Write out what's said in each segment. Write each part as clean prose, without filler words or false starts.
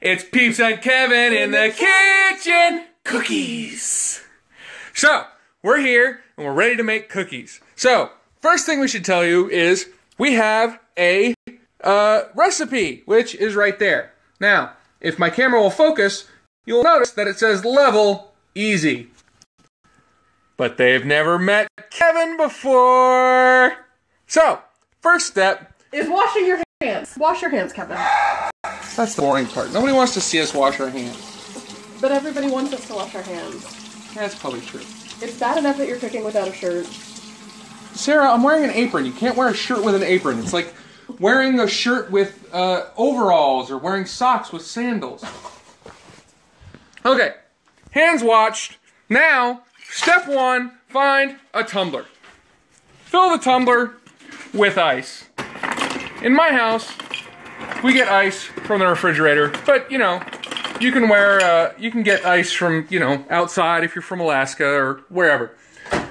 It's Peeps and Kevin in the kitchen. Cookies. So, we're here and we're ready to make cookies. So, first thing we should tell you is we have a recipe, which is right there. Now, if my camera will focus, you'll notice that it says level easy. But they've never met Kevin before. So, first step is washing your hands. Wash your hands, Kevin. That's the boring part. Nobody wants to see us wash our hands. But everybody wants us to wash our hands. That's probably true. It's bad enough that you're cooking without a shirt. Sarah, I'm wearing an apron. You can't wear a shirt with an apron. It's like wearing a shirt with overalls or wearing socks with sandals. Okay, hands washed. Now, step one, find a tumbler. Fill the tumbler with ice. In my house, we get ice from the refrigerator, but you know, you can get ice from, you know, outside if you're from Alaska or wherever.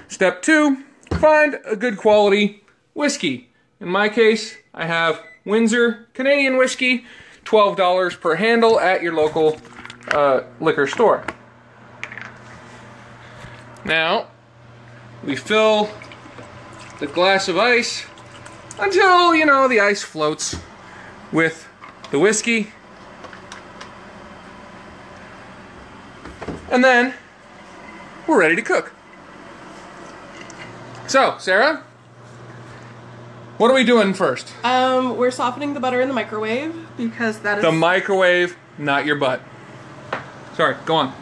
Step two, find a good quality whiskey. In my case, I have Windsor Canadian whiskey, $12 per handle at your local liquor store. Now, we fill the glass of ice until, you know, the ice floats with the whiskey. And then we're ready to cook. So, Sarah, what are we doing first? We're softening the butter in the microwave because that is... The microwave, not your butt. Sorry, go on.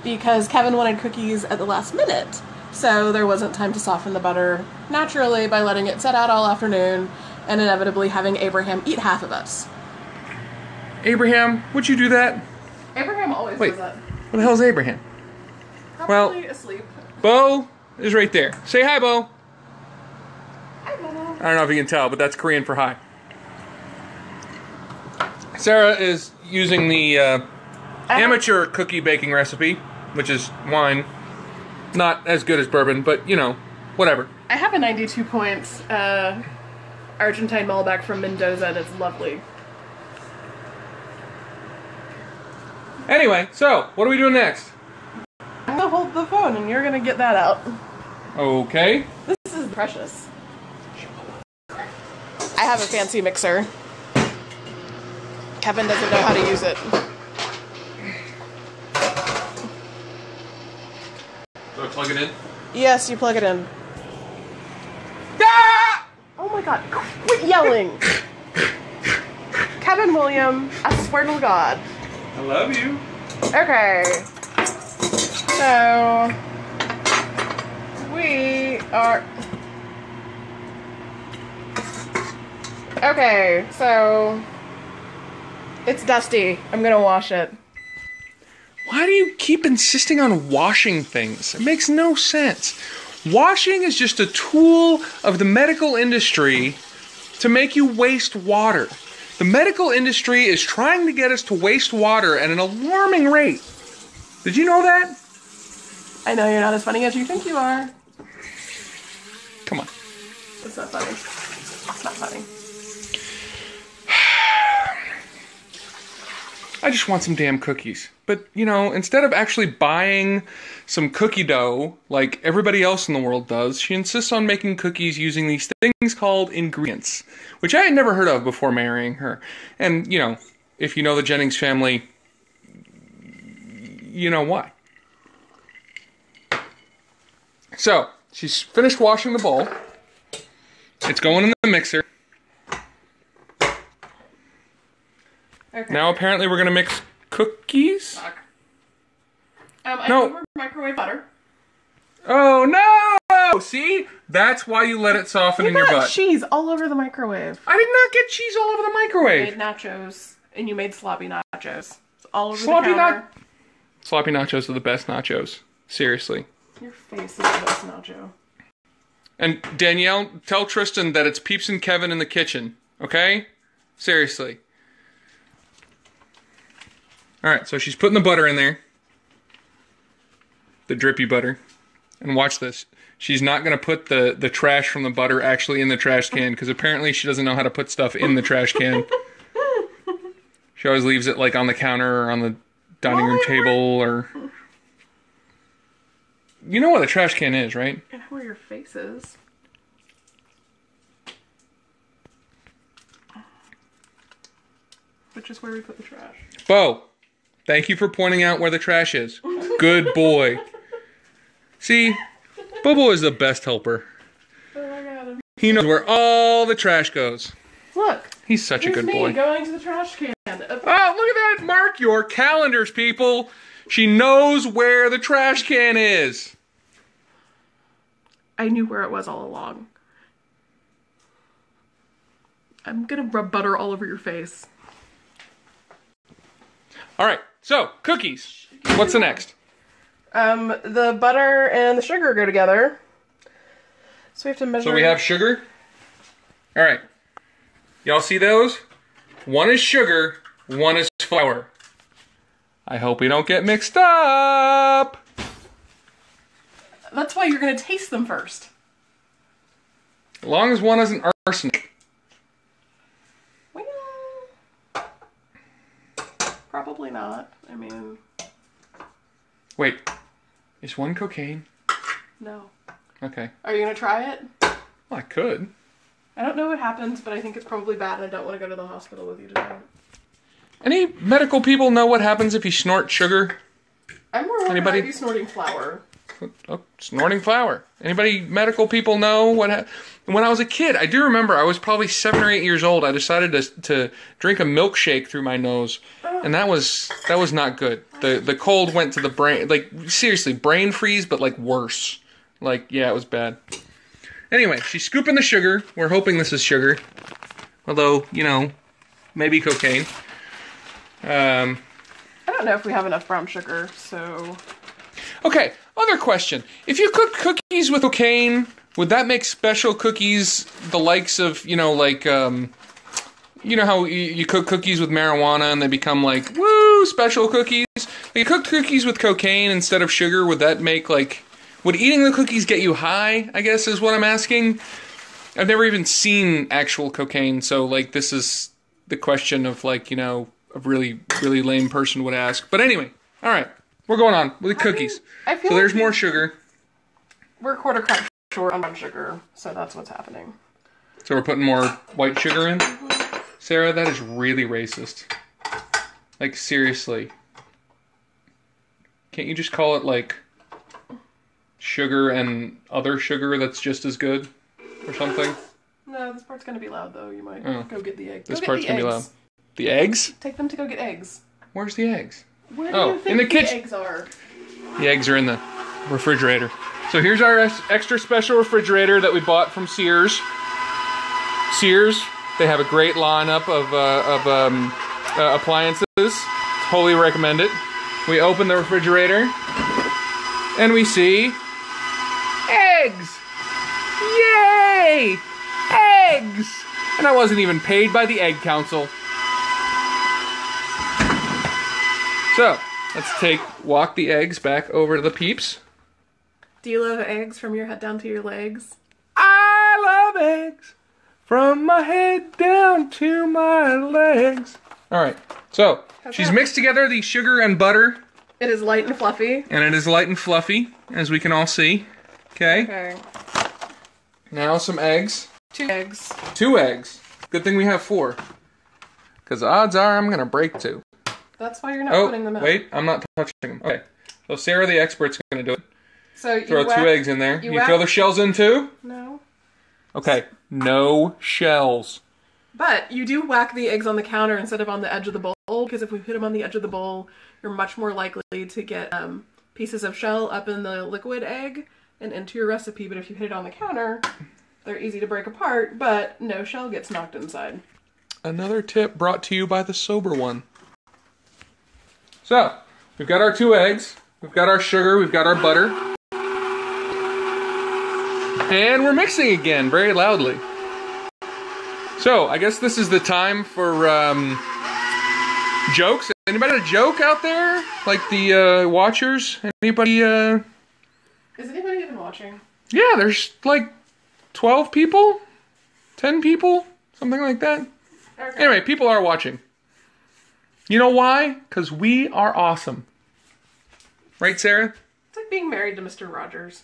Because Kevin wanted cookies at the last minute. So there wasn't time to soften the butter naturally by letting it set out all afternoon and inevitably having Abraham eat half of us. Abraham, would you do that? Abraham always does that. Where the hell's Abraham? Probably asleep. Bo is right there. Say hi, Bo. Hi, Bo. I don't know if you can tell, but that's Korean for hi. Sarah is using the amateur cookie baking recipe, which is wine. Not as good as bourbon, but, you know, whatever. I have a 92 points Argentine Malbec from Mendoza, and it's lovely. Anyway, so, what are we doing next? I'm gonna hold the phone, and you're gonna get that out. Okay. This is precious. I have a fancy mixer. Kevin doesn't know how to use it. Do I plug it in? Yes, you plug it in. Ah! Oh my god, quit yelling! Kevin William, I swear to God. I love you. Okay. So, we are... Okay, so... It's dusty. I'm gonna wash it. Why do you keep insisting on washing things? It makes no sense. Washing is just a tool of the medical industry to make you waste water. The medical industry is trying to get us to waste water at an alarming rate. Did you know that? I know you're not as funny as you think you are. Come on. It's not funny. It's not funny. I just want some damn cookies. But, you know, instead of actually buying some cookie dough like everybody else in the world does, she insists on making cookies using these things called ingredients, which I had never heard of before marrying her. And, you know, if you know the Jennings family, you know why. So, she's finished washing the bowl. It's going in the mixer. Okay. Now apparently we're going to mix cookies? I No. over microwave butter. Oh no! See? That's why you let it soften in your butt. Cheese all over the microwave. I did not get cheese all over the You microwave. made nachos, and you made sloppy nachos. It's all over the counter. Sloppy nachos are the best nachos. Seriously. Your face is the best nacho. And Danielle, tell Tristan that it's Peeps and Kevin in the kitchen. Okay? Seriously. Alright, so she's putting the butter in there. The drippy butter. And watch this. She's not going to put the trash from the butter actually in the trash can, because apparently she doesn't know how to put stuff in the trash can. She always leaves it like on the counter or on the dining room table or... You know what a trash can is, right? I know where your face is. Which is where we put the trash. Bo, thank you for pointing out where the trash is. Good boy. See, Bobo is the best helper. Oh my god. He knows where all the trash goes. Look. He's such a good boy. Going to the trash can. Oh, look at that. Mark your calendars, people. She knows where the trash can is. I knew where it was all along. I'm gonna rub butter all over your face. All right, so cookies. What's the next? The butter and the sugar go together. So we have to measure. So we have sugar. All right. Y'all see those? One is sugar, one is flour. I hope we don't get mixed up. That's why you're gonna taste them first. As long as one isn't arsenic. Well, probably not. I mean... Wait, is one cocaine? No. Okay. Are you gonna try it? Well, I could. I don't know what happens, but I think it's probably bad and I don't want to go to the hospital with you today. Any medical people know what happens if you snort sugar? I'm more worried about you snorting flour. Oh, snorting flour. Anybody medical people know what when I was a kid, I do remember I was probably 7 or 8 years old. I decided to drink a milkshake through my nose, and that was not good. The cold went to the brain, like seriously, brain freeze, but like worse. Like yeah, it was bad. Anyway, she's scooping the sugar. We're hoping this is sugar, although you know, maybe cocaine. I don't know if we have enough brown sugar, so. Okay, other question. If you cook cookies with cocaine, would that make special cookies the likes of, you know, like, you know how you cook cookies with marijuana and they become like, woo, special cookies? Like, you cook cookies with cocaine instead of sugar, would that make, like, would eating the cookies get you high, I guess is what I'm asking? I've never even seen actual cocaine, so, like, this is the question of, like, you know, a really, really lame person would ask. But anyway, all right. We're going on with the cookies. I feel so there's like more sugar. We're a quarter cup short on brown sugar, so that's what's happening. So we're putting more white sugar in? Sarah, that is really racist. Like, seriously. Can't you just call it, like, sugar and other sugar that's just as good? Or something? No, this part's going to be loud, though. You might go get the eggs. This part's going to be loud. The eggs? Take them to go get eggs. Where's the eggs? Where do you think in the kitchen. Eggs are? The eggs are in the refrigerator. So here's our extra special refrigerator that we bought from Sears. Sears, they have a great lineup of appliances. Totally recommend it. We open the refrigerator and we see eggs. Yay! Eggs! And I wasn't even paid by the Egg Council. So, let's walk the eggs back over to the Peeps. Do you love eggs from your head down to your legs? I love eggs from my head down to my legs. Alright, so, she's mixed together the sugar and butter. It is light and fluffy. And it is light and fluffy, as we can all see. Okay. Now some eggs. 2 eggs. 2 eggs. Good thing we have 4. Because odds are I'm going to break 2. That's why you're not putting them in. Wait, I'm not touching them. Okay. So Sarah, the expert's going to do it. So you throw 2 eggs in there. You throw the shells in too? No. Okay. No shells. But you do whack the eggs on the counter instead of on the edge of the bowl, because if we put them on the edge of the bowl, you're much more likely to get pieces of shell up in the liquid egg and into your recipe. But if you hit it on the counter, they're easy to break apart, but no shell gets knocked inside. Another tip brought to you by the Sober One. So, we've got our 2 eggs, we've got our sugar, we've got our butter. And we're mixing again, very loudly. So, I guess this is the time for jokes. Anybody got a joke out there? Like the watchers? Anybody Is anybody even watching? Yeah, there's like 12 people? 10 people? Something like that. Okay. Anyway, people are watching. You know why? Because we are awesome. Right, Sarah? It's like being married to Mr. Rogers.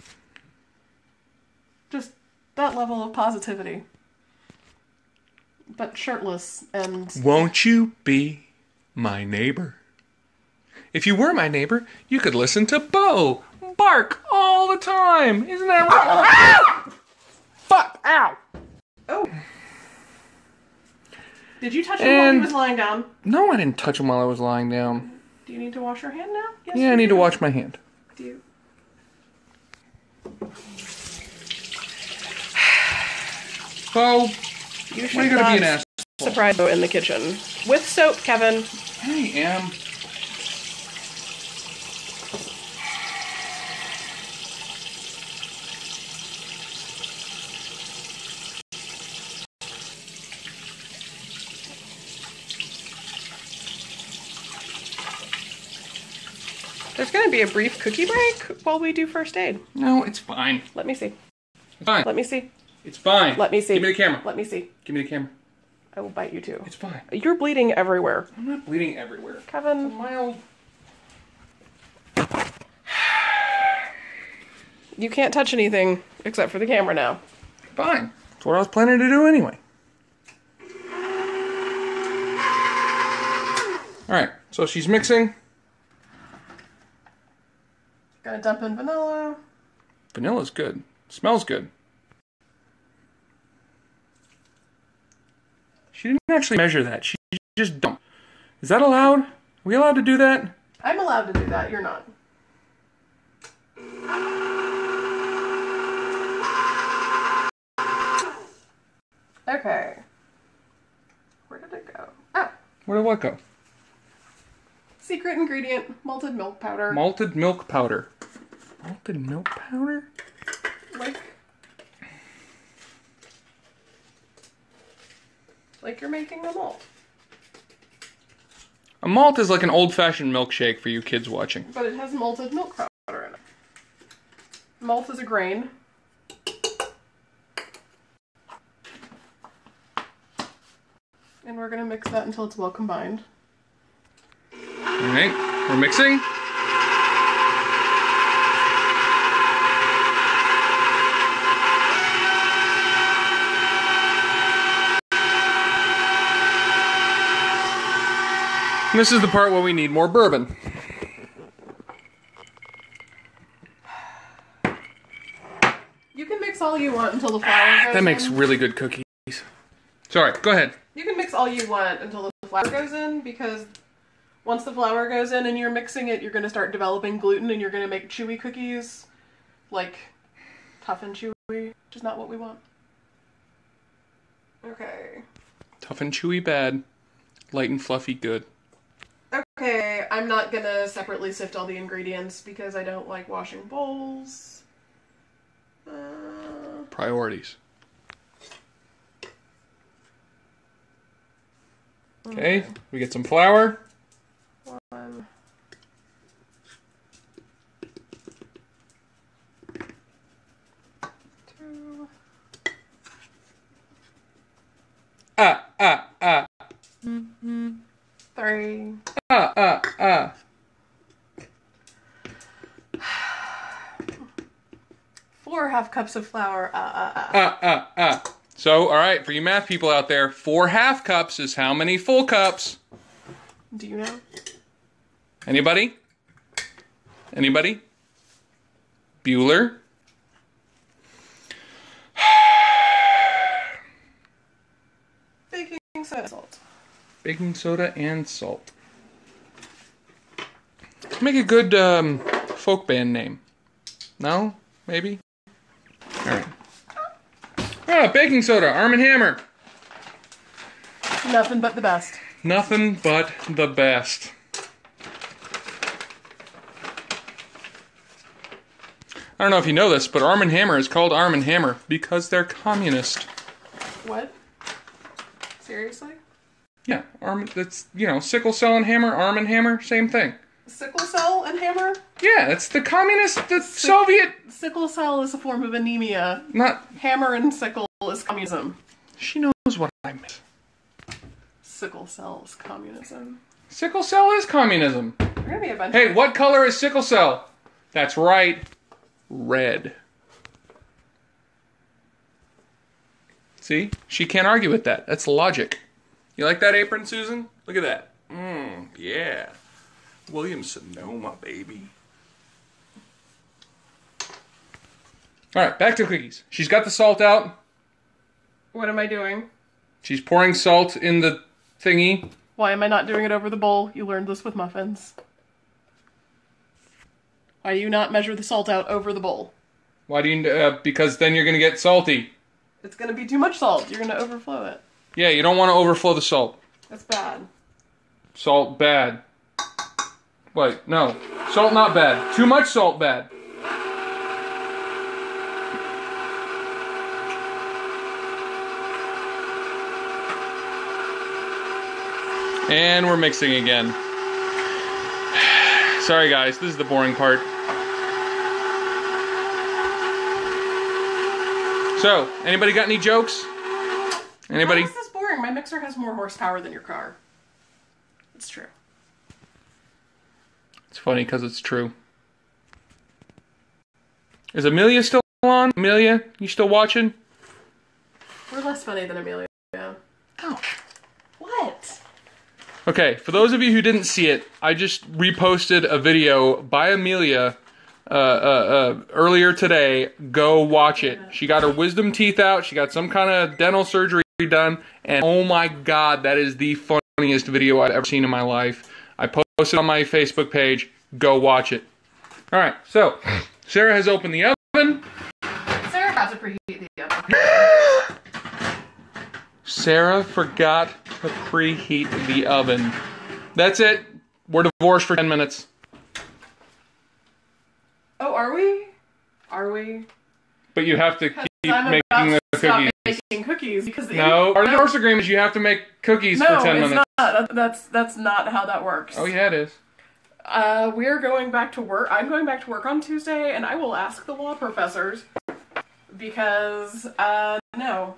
Just that level of positivity. But shirtless and... Won't you be my neighbor? If you were my neighbor, you could listen to Bo bark all the time. Isn't that right? Fuck! Ow! Oh. Did you touch him while he was lying down? No, I didn't touch him while I was lying down. Do you need to wash your hand now? Yes, Yeah, I need to wash my hand. Do you? Bo, You should why are you gonna be an ass? surprise Bo in the kitchen. With soap, Kevin. I am. There's going to be a brief cookie break while we do first aid. No, it's fine. Let me see. It's fine. Let me see. It's fine. Let me see. Give me the camera. Let me see. Give me the camera. I will bite you too. It's fine. You're bleeding everywhere. I'm not bleeding everywhere. Kevin. It's a mild... You can't touch anything except for the camera now. Fine. That's what I was planning to do anyway. Alright, so she's mixing. Gonna dump in vanilla. Vanilla's good. Smells good. She didn't actually measure that. She just dumped. Is that allowed? Are we allowed to do that? I'm allowed to do that. You're not. Okay. Where did it go? Oh. Where did what go? Secret ingredient, malted milk powder. Malted milk powder. Malted milk powder? Like you're making a malt. A malt is like an old-fashioned milkshake for you kids watching. But it has malted milk powder in it. Malt is a grain. And we're going to mix that until it's well combined. Alright, we're mixing. And this is the part where we need more bourbon. You can mix all you want until the flour goes That makes in. really good cookies. Sorry, go ahead. You can mix all you want until the flour goes in, because once the flour goes in and you're mixing it, you're going to start developing gluten and you're going to make chewy cookies. Like, tough and chewy, which is not what we want. Okay. Tough and chewy bad. Light and fluffy good. Okay, I'm not going to separately sift all the ingredients because I don't like washing bowls. Priorities. Okay, we get some flour. 1, 2, 3. 4 half cups of flour. So, alright, for you math people out there, 4 half cups is how many full cups? Do you know? Anybody? Anybody? Bueller? Baking soda, salt. Baking soda and salt. Make a good folk band name. No? Maybe? Alright. Ah, baking soda, Arm & Hammer. Nothing but the best. Nothing but the best. I don't know if you know this, but Arm & Hammer is called Arm & Hammer because they're communist. What? Seriously? Yeah, that's, you know, sickle cell and hammer, Arm & Hammer, same thing. Sickle cell and hammer? Yeah, that's the communist, the Soviet... Sickle cell is a form of anemia. Not... Hammer and sickle is communism. She knows what I meant. Sickle cell is communism. Sickle cell is communism. We're gonna be a bunch. Hey, what color is sickle cell? That's right, red. See? She can't argue with that. That's logic. You like that apron, Susan? Look at that. Yeah. Williams-Sonoma, baby. Alright, back to cookies. She's got the salt out. What am I doing? She's pouring salt in the thingy. Why am I not doing it over the bowl? You learned this with muffins. Why do you not measure the salt out over the bowl? Why do you... because then you're going to get salty. It's going to be too much salt. You're going to overflow it. Yeah, you don't want to overflow the salt. That's bad. Salt, bad. Wait, no. Salt, not bad. Too much salt, bad. And we're mixing again. Sorry guys, this is the boring part. So, anybody got any jokes? Anybody? How is this boring? My mixer has more horsepower than your car. It's true. It's funny because it's true. Is Amelia still on? Amelia, you still watching? We're less funny than Amelia. Oh. What? Okay, for those of you who didn't see it, I just reposted a video by Amelia earlier today. Go watch it. She got her wisdom teeth out. She got some kind of dental surgery done. And oh my god, that is the funniest video I've ever seen in my life. I posted on my Facebook page. Go watch it. Alright, so Sarah has opened the oven. Sarah got to preheat the oven. Sarah forgot to preheat the oven. That's it. We're divorced for 10 minutes. Oh, are we? Are we? But you have to keep I'm making about the to stop cookies. making cookies because No, our divorce agreement is you have to make cookies for 10 minutes. No, it's not. That's not how that works. Oh yeah, it is. We're going back to work. I'm going back to work on Tuesday, and I will ask the law professors because no.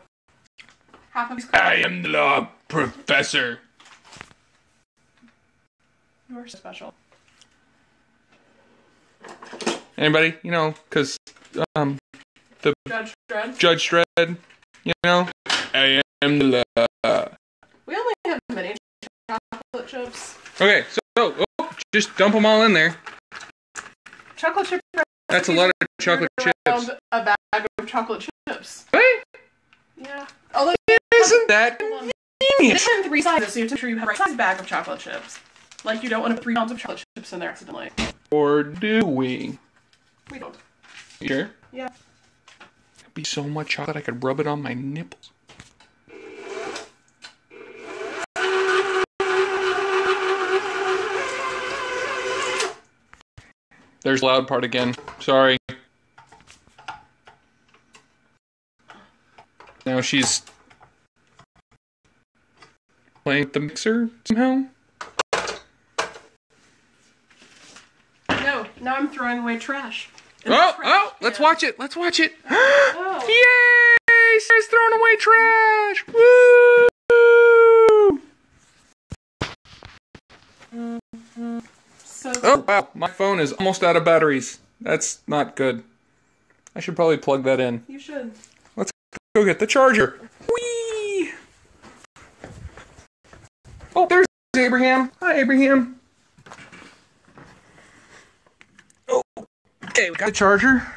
Half of these I am the law professor. You're special. Anybody? You know, because the Judge Dredd. Judge Dredd. You know, I am the law. We only have mini chocolate chips. Okay, so just dump them all in there. Chocolate chip. That's a lot of chocolate chips. A bag of chocolate chips. Hey, Yeah. Although isn't that they convenient? come in 3 sizes, so you have to make sure you have the right size bag of chocolate chips. Like you don't want to put 3 pounds of chocolate chips in there accidentally. Or do we? We don't. You sure? Yeah. It'd be so much chocolate I could rub it on my nipples. There's the loud part again. Sorry. Now she's playing with the mixer somehow. No, now I'm throwing away trash. Oh, let's watch it. Let's watch it. Oh. Yay! Sarah's throwing away trash. Woo! So Oh, wow. My phone is almost out of batteries. That's not good. I should probably plug that in. you should. Let's go get the charger. Whee! Oh, there's Abraham. Hi, Abraham. Oh, okay, we got the charger.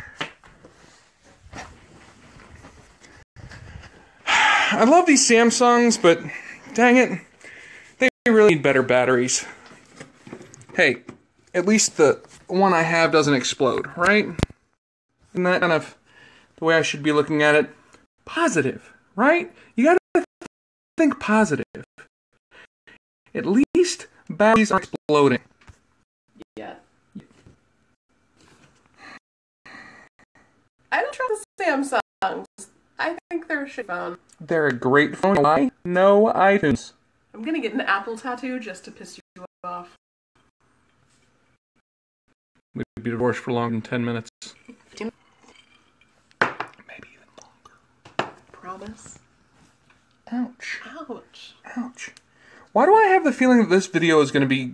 I love these Samsungs, but dang it, they really need better batteries. Hey, at least the one I have doesn't explode, right? Isn't that kind of the way I should be looking at it? Positive, right? You gotta think positive. At least batteries aren't exploding. Yeah. I don't trust the Samsungs. I think they're a shit phone. They're a great phone. Why? No iTunes. I'm gonna get an Apple tattoo just to piss you off. We'd be divorced for longer than 10 minutes. 15. Maybe even longer. Promise. Ouch. Ouch. Ouch. Why do I have the feeling that this video is going to be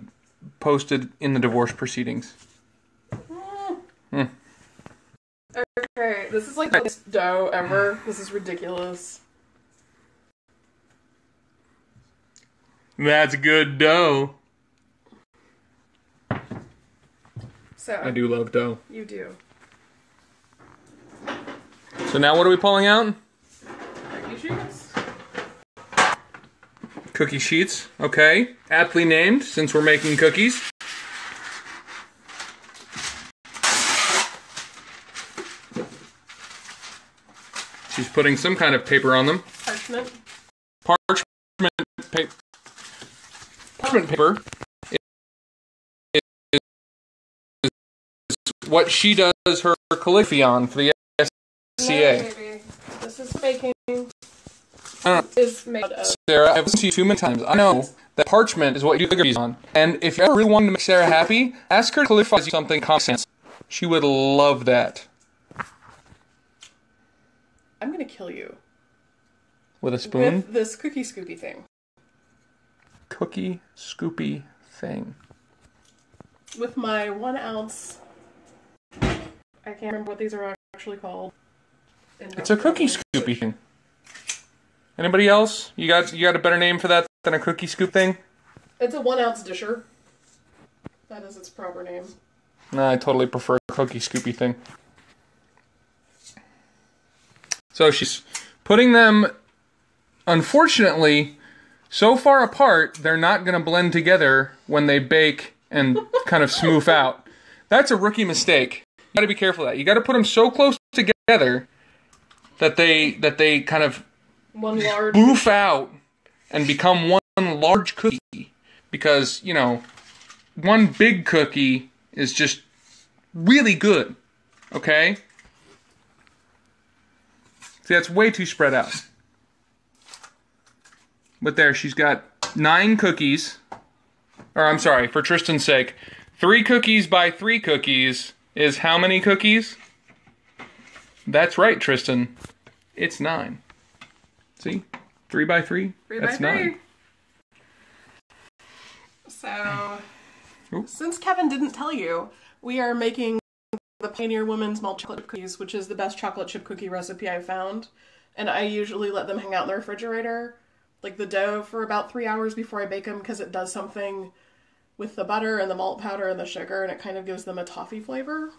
posted in the divorce proceedings? Okay, this is like the best dough ever. This is ridiculous. That's good dough. So I do love dough. You do. So now what are we pulling out? Cookie sheets. Cookie sheets, okay. Aptly named, since we're making cookies. She's putting some kind of paper on them. Parchment. Parchment paper is what she does her calligraphy on for the SCA. No, baby. This is baking. I don't know. Is made of. Sarah, I've listened to you too many times. I know that parchment is what you do calligraphy on. And if you ever really wanted to make Sarah happy, ask her to calligraphy you something common sense. She would love that. I'm gonna kill you. With a spoon? With this cookie scoopy thing. Cookie scoopy thing. With my 1 ounce. I can't remember what these are actually called. It's a cookie scoopy thing. Anybody else? You got a better name for that than a cookie scoop thing? It's a 1 ounce disher. That is its proper name. No, I totally prefer cookie scoopy thing. So she's putting them, unfortunately, so far apart, they're not going to blend together when they bake and kind of smooth out. That's a rookie mistake. You got to be careful of that. You got to put them so close together that they kind of boof out and become one large cookie. Because, you know, one big cookie is just really good. Okay? See, that's way too spread out. But there, she's got 9 cookies. Or, I'm sorry, for Tristan's sake. 3 cookies by 3 cookies is how many cookies? That's right, Tristan. It's 9. See? 3 by 3? 3 That's by 3. 9. So, Ooh. Since Kevin didn't tell you, we are making the Pioneer Woman's Malt Chocolate Cookies, which is the best chocolate chip cookie recipe I've found. And I usually let them hang out in the refrigerator, like the dough, for about 3 hours before I bake them, because it does something with the butter and the malt powder and the sugar, and it kind of gives them a toffee flavor.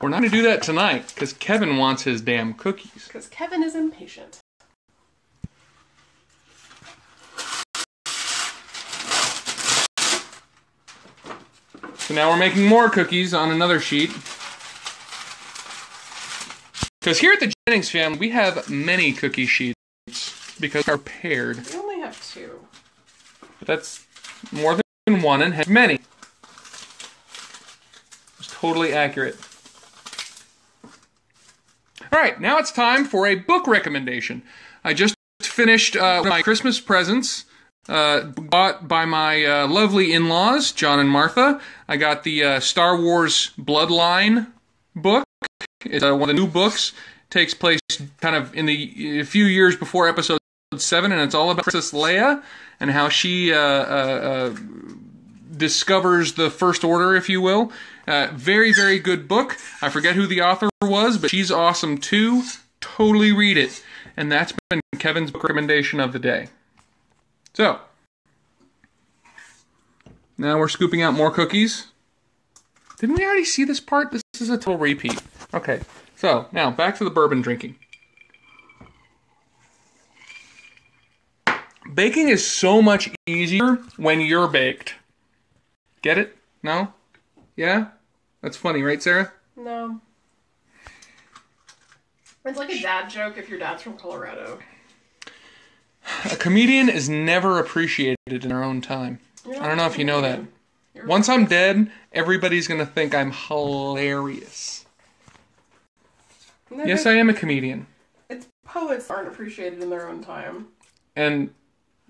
We're not going to do that tonight, because Kevin wants his damn cookies. Because Kevin is impatient. So now we're making more cookies on another sheet. Because here at the Jennings family, we have many cookie sheets because they're paired. We only have 2. But that's more than one and has many. It's totally accurate. Alright, now it's time for a book recommendation. I just finished my Christmas presents. Bought by my lovely in-laws, John and Martha. I got the Star Wars Bloodline book. It's one of the new books. It takes place kind of in a few years before Episode 7, and it's all about Princess Leia and how she discovers the First Order, if you will. Very, very good book. I forget who the author was, but she's awesome too. Totally read it. And that's been Kevin's book recommendation of the day. So, now we're scooping out more cookies. Didn't we already see this part? This is a total repeat. Okay, so now back to the bourbon drinking. Baking is so much easier when you're baked. Get it? No? Yeah? That's funny, right, Sarah? No. It's like a dad joke if your dad's from Colorado. A comedian is never appreciated in their own time. I don't know if you know that. Once I'm dead, everybody's going to think I'm hilarious. Yes, I am a comedian. It's poets aren't appreciated in their own time. And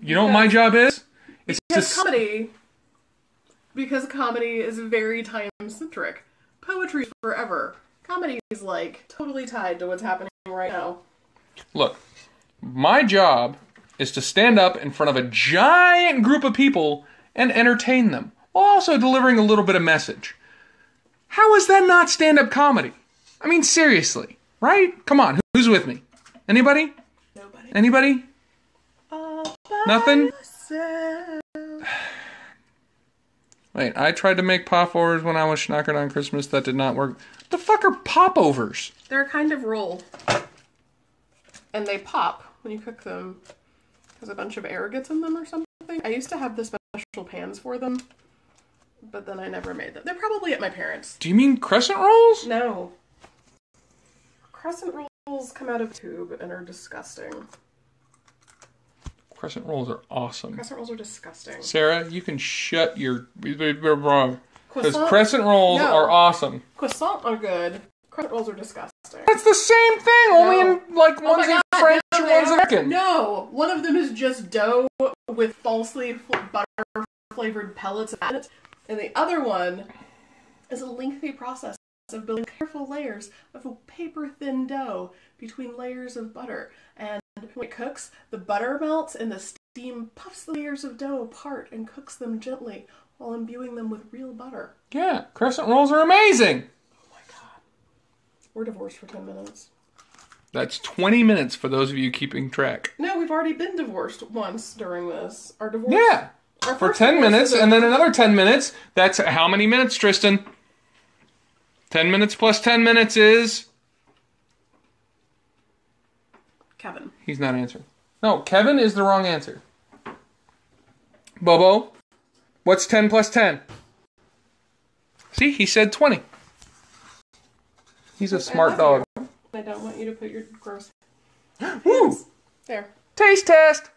you know what my job is? It's because comedy is very time-centric. Poetry's forever. Comedy is, like, totally tied to what's happening right now. Look, my job is to stand up in front of a giant group of people and entertain them, while also delivering a little bit of message. How is that not stand-up comedy? I mean, seriously, right? Come on, who's with me? Anybody? Nobody. Anybody? Nothing? Wait, I tried to make popovers when I was schnockered on Christmas. That did not work. What the fuck are popovers? They're a kind of roll. And they pop when you cook them. There's a bunch of air gets in them or something. I used to have the special pans for them, but then I never made them. They're probably at my parents'. Do you mean crescent rolls? No. Crescent rolls come out of a tube and are disgusting. Crescent rolls are awesome. Crescent rolls are disgusting. Sarah, you can shut your... Because Croissant? crescent rolls are awesome. Croissants are good. Crescent rolls are disgusting. That's the same thing, only in, like, one's in French and one's in American. No! One of them is just dough with falsely butter-flavored pellets of fat, and the other one is a lengthy process of building careful layers of paper-thin dough between layers of butter. And when it cooks, the butter melts and the steam puffs the layers of dough apart and cooks them gently while imbuing them with real butter. Yeah, crescent rolls are amazing. Oh my god. We're divorced for 10 minutes. That's 20 minutes for those of you keeping track. No, we've already been divorced once during this. Our divorce. Yeah. For 10 minutes, and then another 10 minutes. That's how many minutes, Tristan? 10 minutes plus 10 minutes is... Kevin. He's not answering. No, Kevin is the wrong answer. Bobo, what's 10 plus 10? See, he said 20. He's a smart dog. I don't want you to put your gross... Woo! There. Taste test!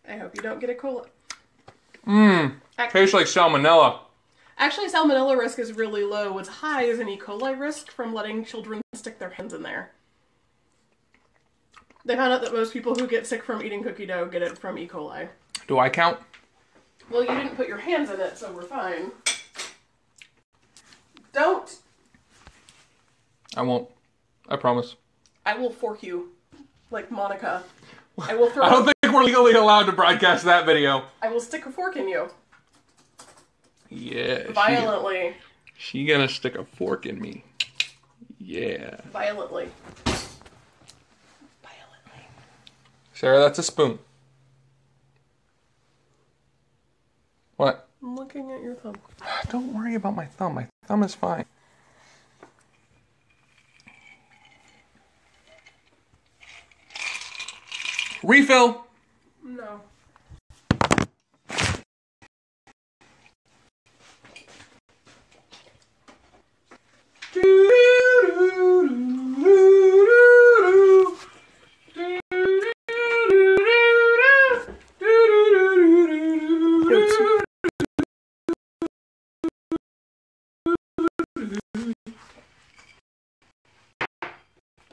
I hope you don't get a cola. Tastes like salmonella. Actually, salmonella risk is really low. What's high is an E. coli risk from letting children stick their hands in there. They found out that most people who get sick from eating cookie dough get it from E. coli. Do I count? Well, you didn't put your hands in it, so we're fine. Don't. I won't. I promise. I will fork you. Like Monica. I will throw... I don't think we're legally allowed to broadcast that video. I will stick a fork in you. Yeah. Violently. She gonna stick a fork in me. Yeah. Violently. Sarah, that's a spoon. What? I'm looking at your thumb. Don't worry about my thumb. My thumb is fine. Refill. No.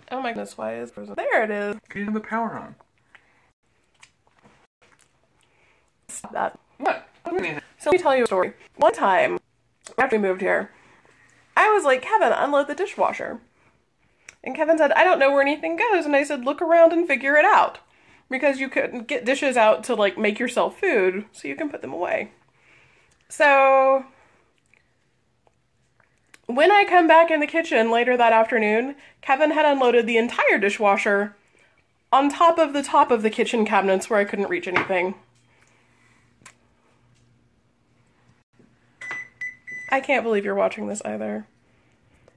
Oh my goodness, why is it? There it is. Can you have the power on? Stop that. What? So let me tell you a story. One time, after we moved here, I was like, Kevin, unload the dishwasher. And Kevin said, I don't know where anything goes. And I said, look around and figure it out. Because you couldn't get dishes out to, like, make yourself food, so you can put them away. So when I come back in the kitchen later that afternoon, Kevin had unloaded the entire dishwasher on top of the kitchen cabinets where I couldn't reach anything. I can't believe you're watching this either.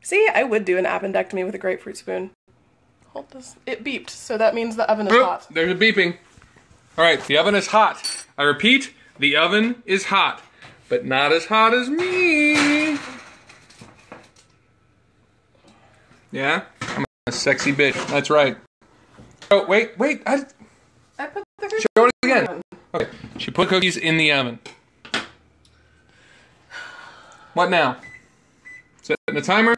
See, I would do an appendectomy with a grapefruit spoon. Hold this. It beeped, so that means the oven is hot. There's a beeping. Alright, the oven is hot. I repeat, the oven is hot. But not as hot as me. Yeah? I'm a sexy bitch. That's right. Oh, wait. I put the cookies Show it in the again. oven. Okay. She put cookies in the oven. What now? Setting a timer?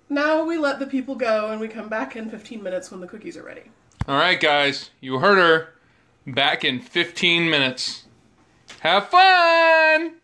Now we let the people go and we come back in 15 minutes when the cookies are ready. Alright, guys. You heard her. Back in 15 minutes. Have fun!